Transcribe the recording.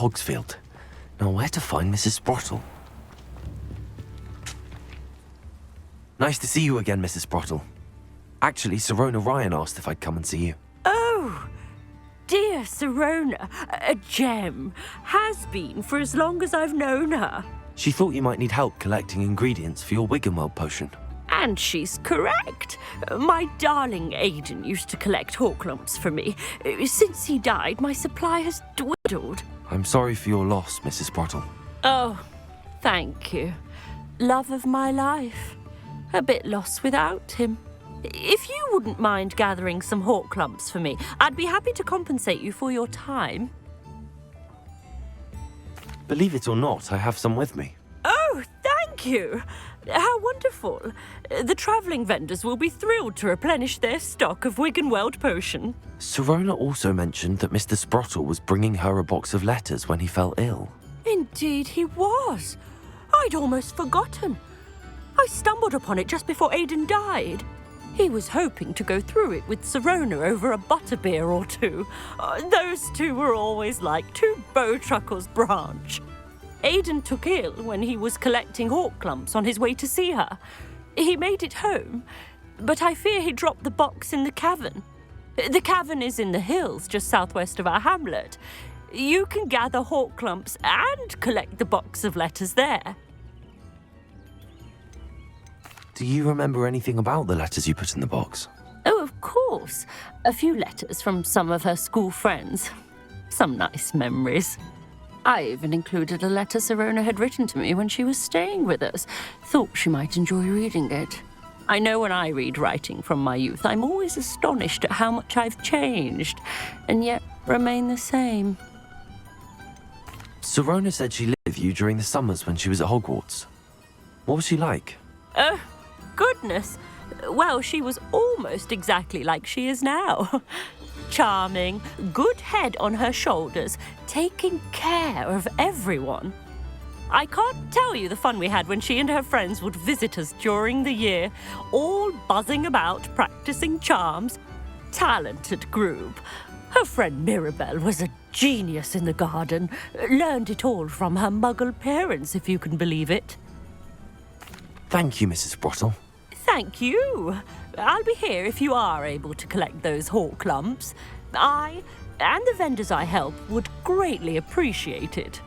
Hogsfield. Now, where to find Mrs. Sprottle? Nice to see you again, Mrs. Sprottle. Actually, Sirona Ryan asked if I'd come and see you. Oh, dear Sirona, a gem. Has been for as long as I've known her. She thought you might need help collecting ingredients for your Wiggenweld potion. And she's correct. My darling Aidan used to collect Horklumps for me. Since he died, my supply has dwindled. I'm sorry for your loss, Mrs. Sprottle. Oh, thank you. Love of my life. A bit lost without him. If you wouldn't mind gathering some Horklumps for me, I'd be happy to compensate you for your time. Believe it or not, I have some with me. Oh, thank you. How wonderful. The travelling vendors will be thrilled to replenish their stock of Wiggenweld potion. Sirona also mentioned that Mr. Sprottle was bringing her a box of letters when he fell ill. Indeed he was. I'd almost forgotten. I stumbled upon it just before Aidan died. He was hoping to go through it with Sirona over a butterbeer or two. Those two were always like two bowtruckles branch. Aidan took ill when he was collecting Horklumps on his way to see her. He made it home, but I fear he dropped the box in the cavern. The cavern is in the hills just southwest of our hamlet. You can gather Horklumps and collect the box of letters there. Do you remember anything about the letters you put in the box? Oh, of course. A few letters from some of her school friends. Some nice memories. I even included a letter Sirona had written to me when she was staying with us. Thought she might enjoy reading it. I know when I read writing from my youth, I'm always astonished at how much I've changed, and yet remain the same. Sirona said she lived with you during the summers when she was at Hogwarts. What was she like? Oh, goodness. Well, she was almost exactly like she is now. Charming, good head on her shoulders, taking care of everyone. I can't tell you the fun we had when she and her friends would visit us during the year, all buzzing about, practicing charms. Talented group. Her friend Mirabelle was a genius in the garden. Learned it all from her muggle parents, if you can believe it. Thank you, Mrs. Sprottle. Thank you. I'll be here if you are able to collect those Horklumps. I and the vendors I help would greatly appreciate it.